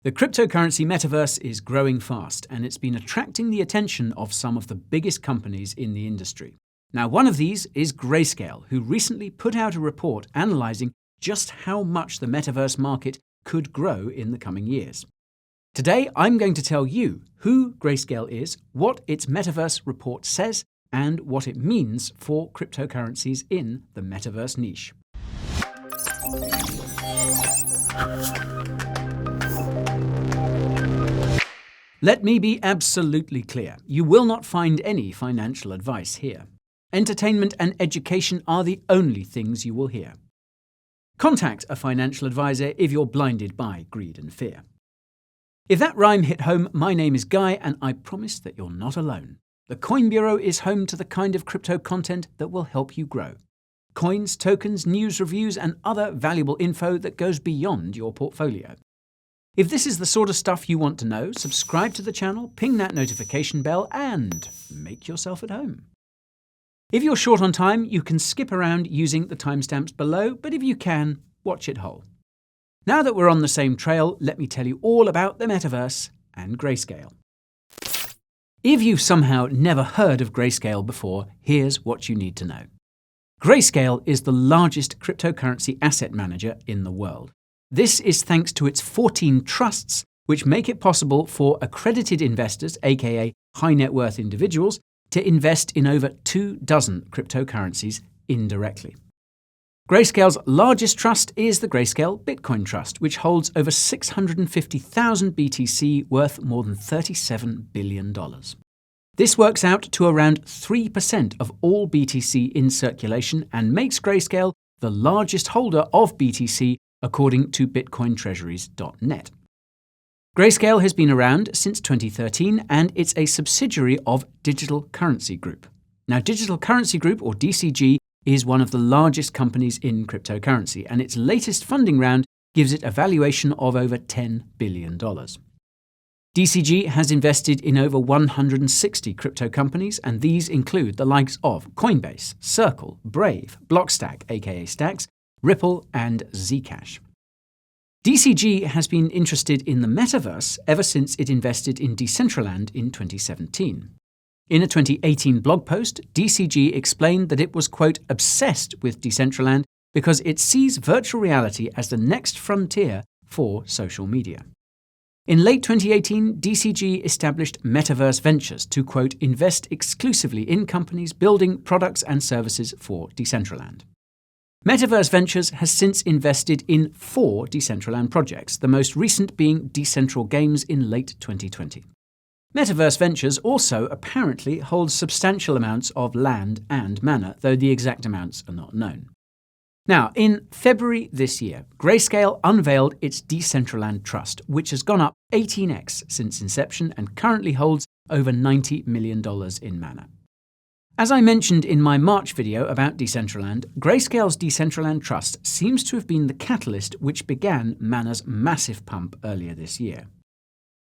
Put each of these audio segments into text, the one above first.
The cryptocurrency metaverse is growing fast, and it's been attracting the attention of some of the biggest companies in the industry. Now, one of these is Grayscale, who recently put out a report analysing just how much the metaverse market could grow in the coming years. Today, I'm going to tell you who Grayscale is, what its metaverse report says, and what it means for cryptocurrencies in the metaverse niche. Let me be absolutely clear. You will not find any financial advice here. Entertainment and education are the only things you will hear. Contact a financial advisor if you're blinded by greed and fear. If that rhyme hit home, my name is Guy, and I promise that you're not alone. The Coin Bureau is home to the kind of crypto content that will help you grow. Coins, tokens, news, reviews, and other valuable info that goes beyond your portfolio. If this is the sort of stuff you want to know, subscribe to the channel, ping that notification bell, and make yourself at home. If you're short on time, you can skip around using the timestamps below, but if you can, watch it whole. Now that we're on the same trail, let me tell you all about the metaverse and Grayscale. If you've somehow never heard of Grayscale before, here's what you need to know. Grayscale is the largest cryptocurrency asset manager in the world. This is thanks to its 14 trusts, which make it possible for accredited investors, aka high net worth individuals, to invest in over 24 cryptocurrencies indirectly. Grayscale's largest trust is the Grayscale Bitcoin Trust, which holds over 650,000 BTC worth more than $37 billion. This works out to around 3% of all BTC in circulation and makes Grayscale the largest holder of BTC according to bitcointreasuries.net. Grayscale has been around since 2013 and it's a subsidiary of Digital Currency Group. Now, Digital Currency Group, or DCG, is one of the largest companies in cryptocurrency, and its latest funding round gives it a valuation of over $10 billion. DCG has invested in over 160 crypto companies, and these include the likes of Coinbase, Circle, Brave, Blockstack, aka Stacks, Ripple, and Zcash. DCG has been interested in the metaverse ever since it invested in Decentraland in 2017. In a 2018 blog post, DCG explained that it was, quote, obsessed with Decentraland because it sees virtual reality as the next frontier for social media. In late 2018, DCG established Metaverse Ventures to, quote, invest exclusively in companies building products and services for Decentraland. Metaverse Ventures has since invested in 4 Decentraland projects, the most recent being Decentral Games in late 2020. Metaverse Ventures also apparently holds substantial amounts of land and mana, though the exact amounts are not known. Now, in February this year, Grayscale unveiled its Decentraland Trust, which has gone up 18x since inception and currently holds over $90 million in mana. As I mentioned in my March video about Decentraland, Grayscale's Decentraland Trust seems to have been the catalyst which began Mana's massive pump earlier this year.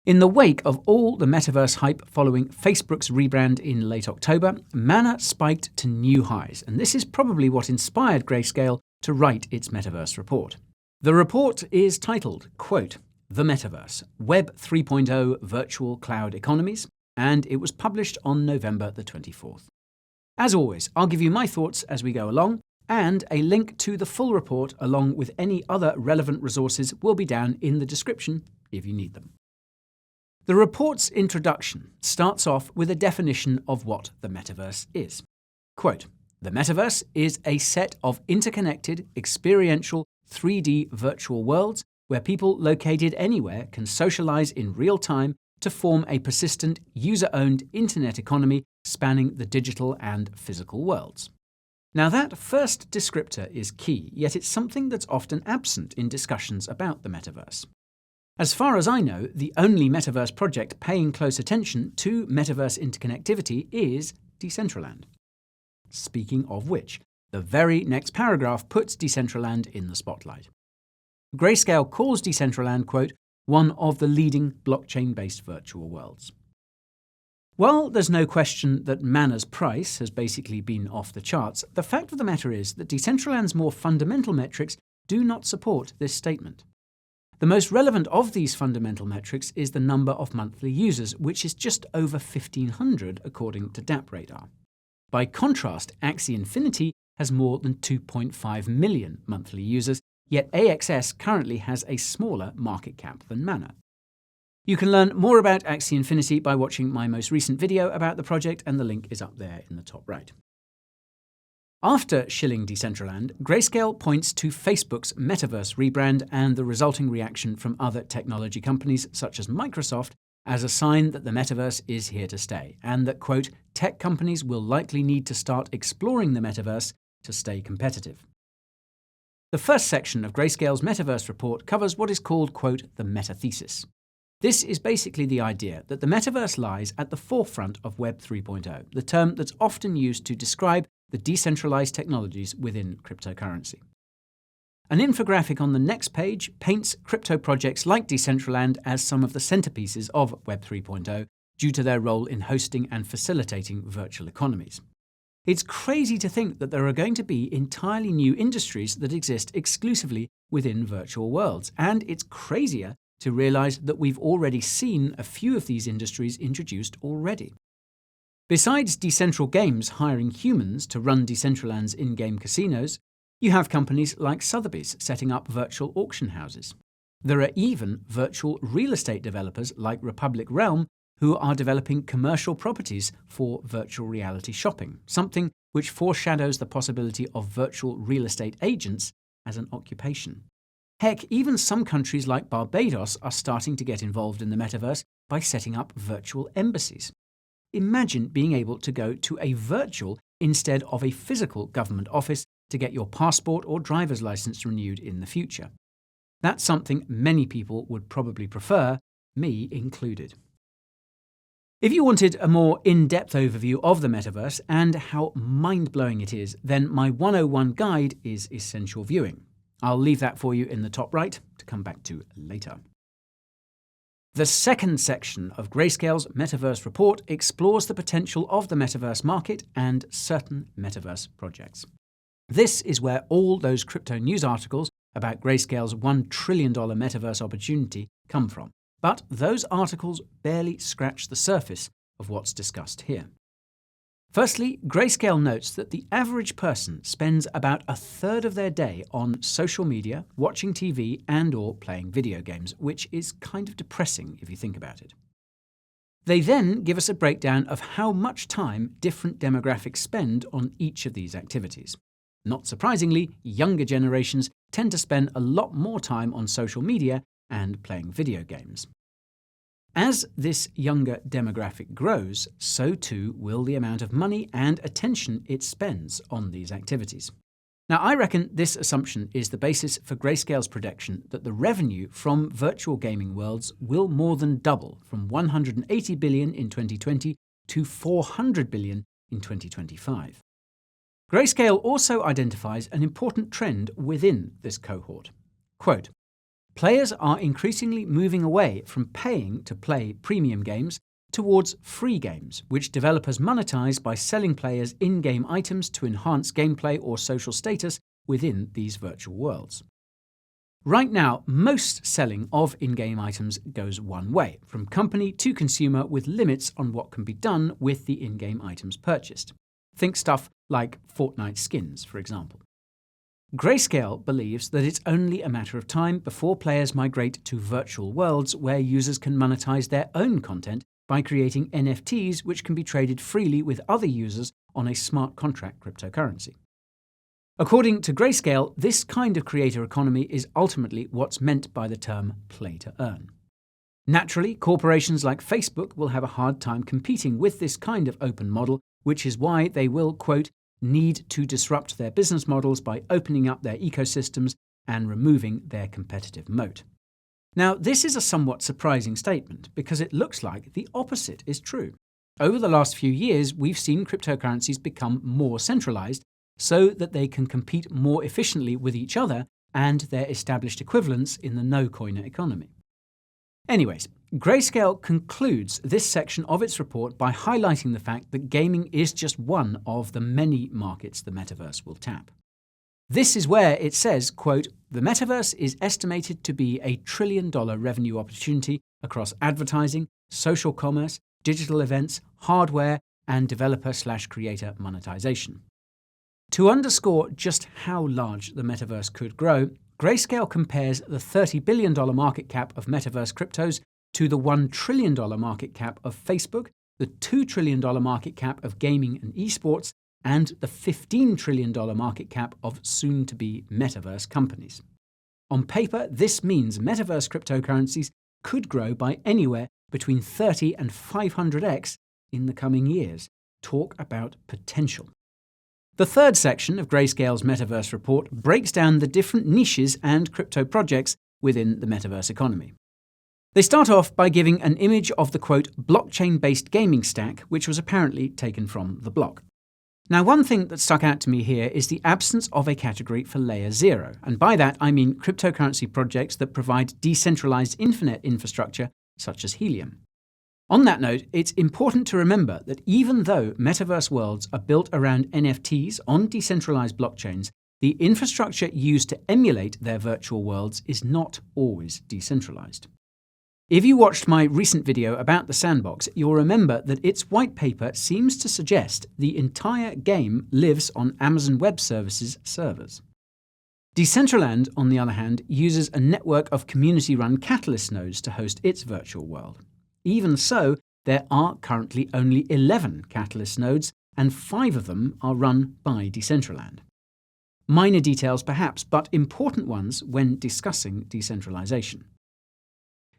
In the wake of all the metaverse hype following Facebook's rebrand in late October, Mana spiked to new highs, and this is probably what inspired Grayscale to write its metaverse report. The report is titled, quote, The Metaverse, Web 3.0 Virtual Cloud Economies, and it was published on November the 24th. As always, I'll give you my thoughts as we go along, and a link to the full report along with any other relevant resources will be down in the description if you need them. The report's introduction starts off with a definition of what the metaverse is. Quote, the metaverse is a set of interconnected, experiential, 3D virtual worlds where people located anywhere can socialize in real time to form a persistent, user-owned internet economy spanning the digital and physical worlds. Now that first descriptor is key, yet it's something that's often absent in discussions about the metaverse. As far as I know, the only metaverse project paying close attention to metaverse interconnectivity is Decentraland. Speaking of which, the very next paragraph puts Decentraland in the spotlight. Grayscale calls Decentraland, quote, one of the leading blockchain-based virtual worlds. While there's no question that Mana's price has basically been off the charts, the fact of the matter is that Decentraland's more fundamental metrics do not support this statement. The most relevant of these fundamental metrics is the number of monthly users, which is just over 1,500 according to DappRadar. By contrast, Axie Infinity has more than 2.5 million monthly users, yet AXS currently has a smaller market cap than Mana. You can learn more about Axie Infinity by watching my most recent video about the project, and the link is up there in the top right. After shilling Decentraland, Grayscale points to Facebook's Metaverse rebrand and the resulting reaction from other technology companies such as Microsoft as a sign that the metaverse is here to stay, and that, quote, tech companies will likely need to start exploring the metaverse to stay competitive. The first section of Grayscale's Metaverse report covers what is called, quote, the Meta Thesis. This is basically the idea that the metaverse lies at the forefront of Web 3.0, the term that's often used to describe the decentralized technologies within cryptocurrency. An infographic on the next page paints crypto projects like Decentraland as some of the centerpieces of Web 3.0 due to their role in hosting and facilitating virtual economies. It's crazy to think that there are going to be entirely new industries that exist exclusively within virtual worlds, and it's crazier to realize that we've already seen a few of these industries introduced already. Besides decentral games hiring humans to run Decentraland's in-game casinos, you have companies like Sotheby's setting up virtual auction houses. There are even virtual real estate developers like Republic Realm who are developing commercial properties for virtual reality shopping, something which foreshadows the possibility of virtual real estate agents as an occupation. Heck, even some countries like Barbados are starting to get involved in the metaverse by setting up virtual embassies. Imagine being able to go to a virtual instead of a physical government office to get your passport or driver's license renewed in the future. That's something many people would probably prefer, me included. If you wanted a more in-depth overview of the metaverse and how mind-blowing it is, then my 101 guide is essential viewing. I'll leave that for you in the top right to come back to later. The second section of Grayscale's Metaverse report explores the potential of the Metaverse market and certain Metaverse projects. This is where all those crypto news articles about Grayscale's $1 trillion Metaverse opportunity come from. But those articles barely scratch the surface of what's discussed here. Firstly, Grayscale notes that the average person spends about a third of their day on social media, watching TV, and/or playing video games, which is kind of depressing if you think about it. They then give us a breakdown of how much time different demographics spend on each of these activities. Not surprisingly, younger generations tend to spend a lot more time on social media and playing video games. As this younger demographic grows, so too will the amount of money and attention it spends on these activities. Now, I reckon this assumption is the basis for Grayscale's prediction that the revenue from virtual gaming worlds will more than double from $180 billion in 2020 to $400 billion in 2025. Grayscale also identifies an important trend within this cohort. Quote, players are increasingly moving away from paying to play premium games towards free games, which developers monetize by selling players in-game items to enhance gameplay or social status within these virtual worlds. Right now, most selling of in-game items goes one way, from company to consumer, with limits on what can be done with the in-game items purchased. Think stuff like Fortnite skins, for example. Grayscale believes that it's only a matter of time before players migrate to virtual worlds where users can monetize their own content by creating NFTs which can be traded freely with other users on a smart contract cryptocurrency. According to Grayscale, this kind of creator economy is ultimately what's meant by the term play to earn. Naturally, corporations like Facebook will have a hard time competing with this kind of open model, which is why they will, quote, need to disrupt their business models by opening up their ecosystems and removing their competitive moat. Now, this is a somewhat surprising statement because it looks like the opposite is true. Over the last few years, we've seen cryptocurrencies become more centralized so that they can compete more efficiently with each other and their established equivalents in the no-coiner economy. Anyways, Grayscale concludes this section of its report by highlighting the fact that gaming is just one of the many markets the metaverse will tap. This is where it says, quote, "The metaverse is estimated to be a $1 trillion revenue opportunity across advertising, social commerce, digital events, hardware, and developer/creator monetization." To underscore just how large the metaverse could grow, Grayscale compares the $30 billion market cap of metaverse cryptos to the $1 trillion market cap of Facebook, the $2 trillion market cap of gaming and esports, and the $15 trillion market cap of soon-to-be metaverse companies. On paper, this means metaverse cryptocurrencies could grow by anywhere between 30 and 500x in the coming years. Talk about potential. The third section of Grayscale's Metaverse report breaks down the different niches and crypto projects within the Metaverse economy. They start off by giving an image of the, quote, blockchain-based gaming stack, which was apparently taken from the block. Now, one thing that stuck out to me here is the absence of a category for Layer 0, and by that I mean cryptocurrency projects that provide decentralized internet infrastructure, such as Helium. On that note, it's important to remember that even though metaverse worlds are built around NFTs on decentralized blockchains, the infrastructure used to emulate their virtual worlds is not always decentralized. If you watched my recent video about the sandbox, you'll remember that its white paper seems to suggest the entire game lives on Amazon Web Services servers. Decentraland, on the other hand, uses a network of community-run Catalyst nodes to host its virtual world. Even so, there are currently only 11 Catalyst nodes, and 5 of them are run by Decentraland. Minor details perhaps, but important ones when discussing decentralization.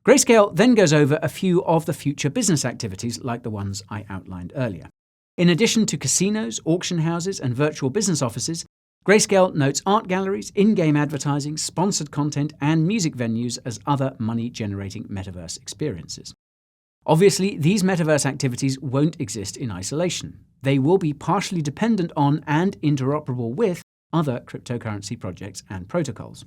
Grayscale then goes over a few of the future business activities like the ones I outlined earlier. In addition to casinos, auction houses, and virtual business offices, Grayscale notes art galleries, in-game advertising, sponsored content, and music venues as other money-generating metaverse experiences. Obviously, these metaverse activities won't exist in isolation. They will be partially dependent on and interoperable with other cryptocurrency projects and protocols.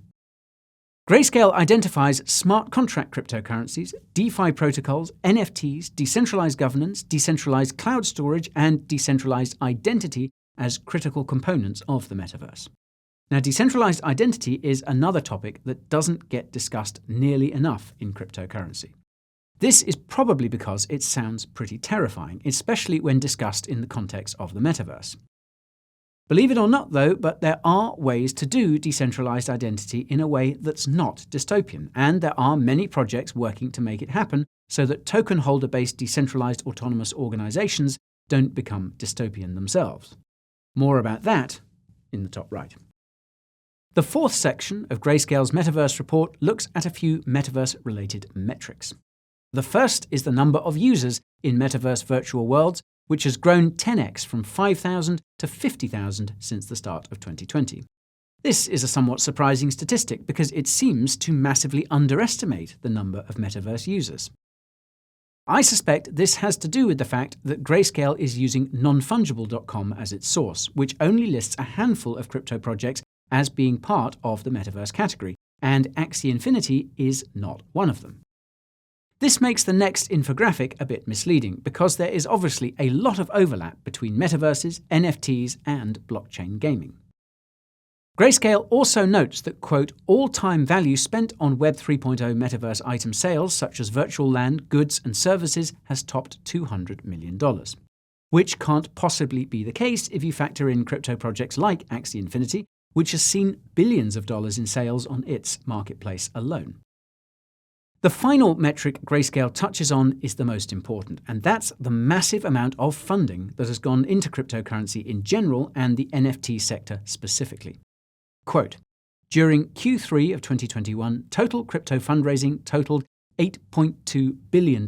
Grayscale identifies smart contract cryptocurrencies, DeFi protocols, NFTs, decentralized governance, decentralized cloud storage, and decentralized identity as critical components of the metaverse. Now, decentralized identity is another topic that doesn't get discussed nearly enough in cryptocurrency. This is probably because it sounds pretty terrifying, especially when discussed in the context of the metaverse. Believe it or not, though, but there are ways to do decentralized identity in a way that's not dystopian, and there are many projects working to make it happen so that token holder-based decentralized autonomous organizations don't become dystopian themselves. More about that in the top right. The fourth section of Grayscale's Metaverse report looks at a few metaverse-related metrics. The first is the number of users in metaverse virtual worlds, which has grown 10x from 5,000 to 50,000 since the start of 2020. This is a somewhat surprising statistic because it seems to massively underestimate the number of metaverse users. I suspect this has to do with the fact that Grayscale is using nonfungible.com as its source, which only lists a handful of crypto projects as being part of the metaverse category, and Axie Infinity is not one of them. This makes the next infographic a bit misleading because there is obviously a lot of overlap between metaverses, NFTs, and blockchain gaming. Grayscale also notes that, quote, all-time value spent on Web 3.0 metaverse item sales such as virtual land, goods, and services has topped $200 million, which can't possibly be the case if you factor in crypto projects like Axie Infinity, which has seen billions of dollars in sales on its marketplace alone. The final metric Grayscale touches on is the most important, and that's the massive amount of funding that has gone into cryptocurrency in general and the NFT sector specifically. Quote, during Q3 of 2021, total crypto fundraising totaled $8.2 billion,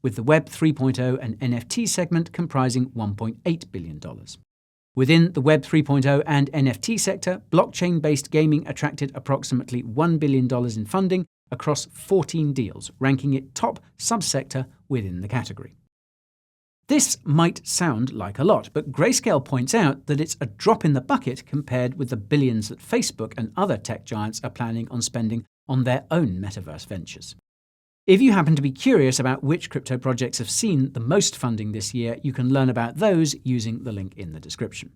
with the Web 3.0 and NFT segment comprising $1.8 billion. Within the Web 3.0 and NFT sector, blockchain-based gaming attracted approximately $1 billion in funding across 14 deals, ranking it top subsector within the category. This might sound like a lot, but Grayscale points out that it's a drop in the bucket compared with the billions that Facebook and other tech giants are planning on spending on their own metaverse ventures. If you happen to be curious about which crypto projects have seen the most funding this year, you can learn about those using the link in the description.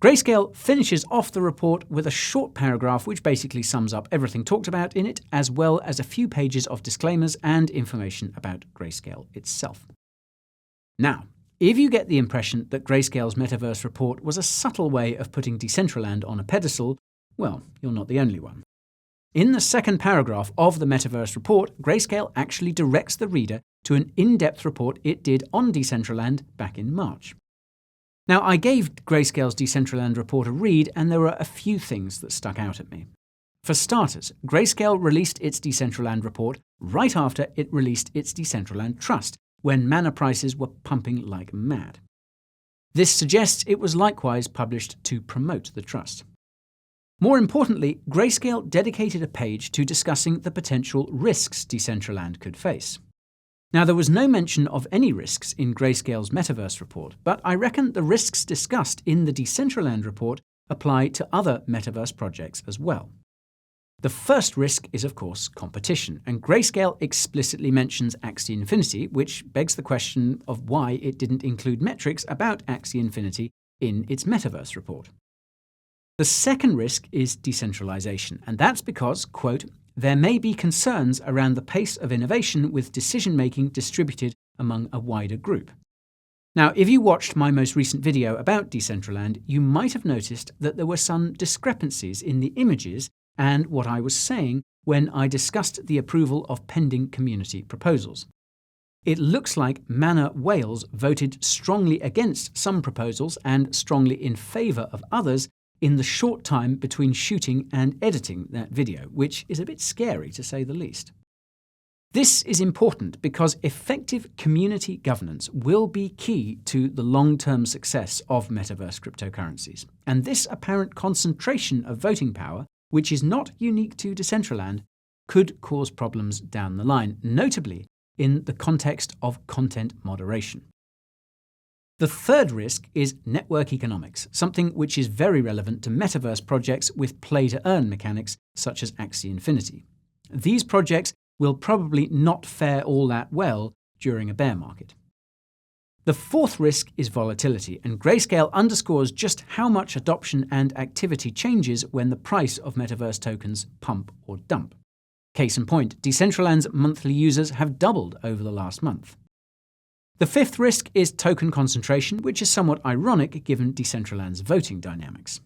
Grayscale finishes off the report with a short paragraph which basically sums up everything talked about in it, as well as a few pages of disclaimers and information about Grayscale itself. Now, if you get the impression that Grayscale's Metaverse report was a subtle way of putting Decentraland on a pedestal, well, you're not the only one. In the second paragraph of the Metaverse report, Grayscale actually directs the reader to an in-depth report it did on Decentraland back in March. Now, I gave Grayscale's Decentraland report a read, and there were a few things that stuck out at me. For starters, Grayscale released its Decentraland report right after it released its Decentraland Trust, when mana prices were pumping like mad. This suggests it was likewise published to promote the trust. More importantly, Grayscale dedicated a page to discussing the potential risks Decentraland could face. Now, there was no mention of any risks in Grayscale's Metaverse report, but I reckon the risks discussed in the Decentraland report apply to other Metaverse projects as well. The first risk is, of course, competition, and Grayscale explicitly mentions Axie Infinity, which begs the question of why it didn't include metrics about Axie Infinity in its Metaverse report. The second risk is decentralization, and that's because, quote, there may be concerns around the pace of innovation with decision-making distributed among a wider group. Now, if you watched my most recent video about Decentraland, you might have noticed that there were some discrepancies in the images and what I was saying when I discussed the approval of pending community proposals. It looks like Mana Wales voted strongly against some proposals and strongly in favour of others in the short time between shooting and editing that video, which is a bit scary to say the least. This is important because effective community governance will be key to the long-term success of metaverse cryptocurrencies, and this apparent concentration of voting power, which is not unique to Decentraland, could cause problems down the line, notably in the context of content moderation. The third risk is network economics, something which is very relevant to metaverse projects with play-to-earn mechanics such as Axie Infinity. These projects will probably not fare all that well during a bear market. The fourth risk is volatility, and Grayscale underscores just how much adoption and activity changes when the price of metaverse tokens pump or dump. Case in point, Decentraland's monthly users have doubled over the last month. The fifth risk is token concentration, which is somewhat ironic given Decentraland's voting dynamics.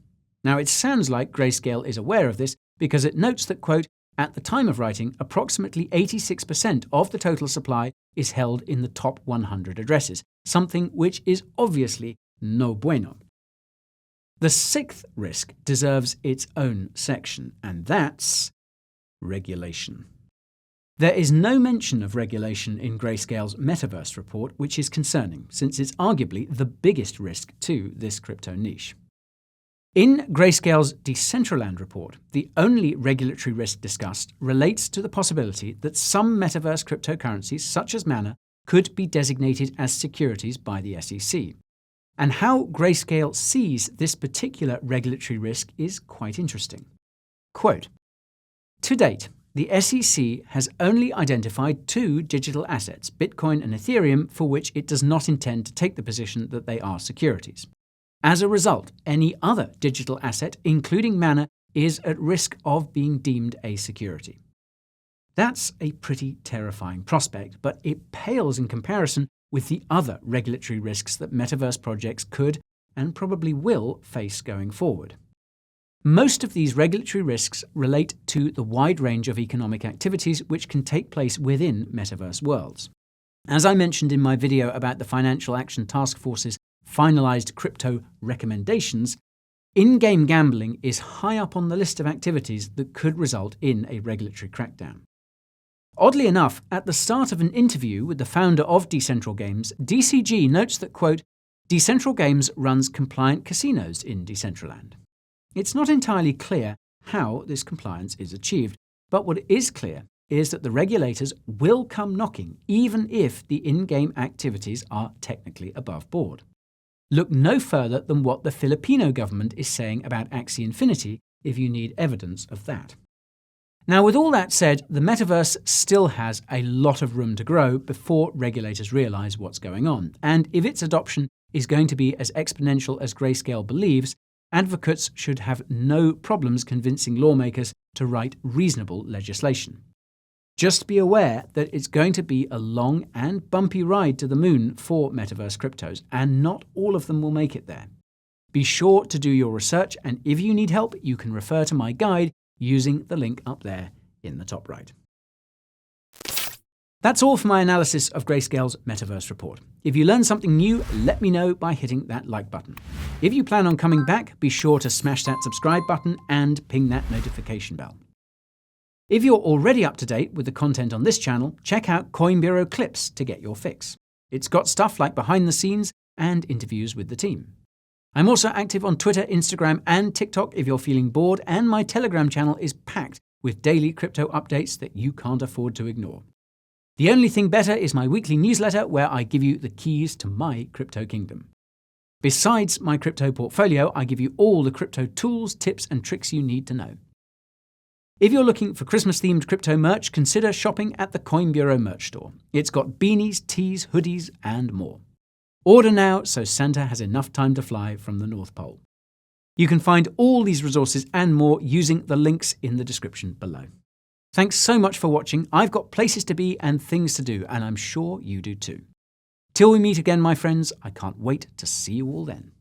Now, it sounds like Grayscale is aware of this because it notes that, quote, at the time of writing, approximately 86% of the total supply is held in the top 100 addresses, something which is obviously no bueno. The sixth risk deserves its own section, and that's regulation. There is no mention of regulation in Grayscale's Metaverse report, which is concerning, since it's arguably the biggest risk to this crypto niche. In Grayscale's Decentraland report, the only regulatory risk discussed relates to the possibility that some metaverse cryptocurrencies, such as Mana, could be designated as securities by the SEC. And how Grayscale sees this particular regulatory risk is quite interesting. Quote, to date, the SEC has only identified two digital assets, Bitcoin and Ethereum, for which it does not intend to take the position that they are securities. As a result, any other digital asset, including Mana, is at risk of being deemed a security. That's a pretty terrifying prospect, but it pales in comparison with the other regulatory risks that metaverse projects could and probably will face going forward. Most of these regulatory risks relate to the wide range of economic activities which can take place within metaverse worlds. As I mentioned in my video about the Financial Action Task Force's finalized crypto recommendations, in-game gambling is high up on the list of activities that could result in a regulatory crackdown. Oddly enough, at the start of an interview with the founder of Decentral Games, DCG notes that, quote, Decentral Games runs compliant casinos in Decentraland. It's not entirely clear how this compliance is achieved, but what is clear is that the regulators will come knocking even if the in-game activities are technically above board. Look no further than what the Filipino government is saying about Axie Infinity if you need evidence of that. Now, with all that said, the metaverse still has a lot of room to grow before regulators realize what's going on, and if its adoption is going to be as exponential as Grayscale believes, Advocates should have no problems convincing lawmakers to write reasonable legislation. Just be aware that it's going to be a long and bumpy ride to the moon for metaverse cryptos, and not all of them will make it there. Be sure to do your research, and if you need help, you can refer to my guide using the link up there in the top right. That's all for my analysis of Grayscale's Metaverse report. If you learned something new, let me know by hitting that like button. If you plan on coming back, be sure to smash that subscribe button and ping that notification bell. If you're already up to date with the content on this channel, check out Coin Bureau Clips to get your fix. It's got stuff like behind the scenes and interviews with the team. I'm also active on Twitter, Instagram, and TikTok if you're feeling bored, and my Telegram channel is packed with daily crypto updates that you can't afford to ignore. The only thing better is my weekly newsletter where I give you the keys to my crypto kingdom. Besides my crypto portfolio, I give you all the crypto tools, tips, and tricks you need to know. If you're looking for Christmas-themed crypto merch, consider shopping at the Coin Bureau merch store. It's got beanies, tees, hoodies, and more. Order now so Santa has enough time to fly from the North Pole. You can find all these resources and more using the links in the description below. Thanks so much for watching. I've got places to be and things to do, and I'm sure you do too. Till we meet again, my friends, I can't wait to see you all then.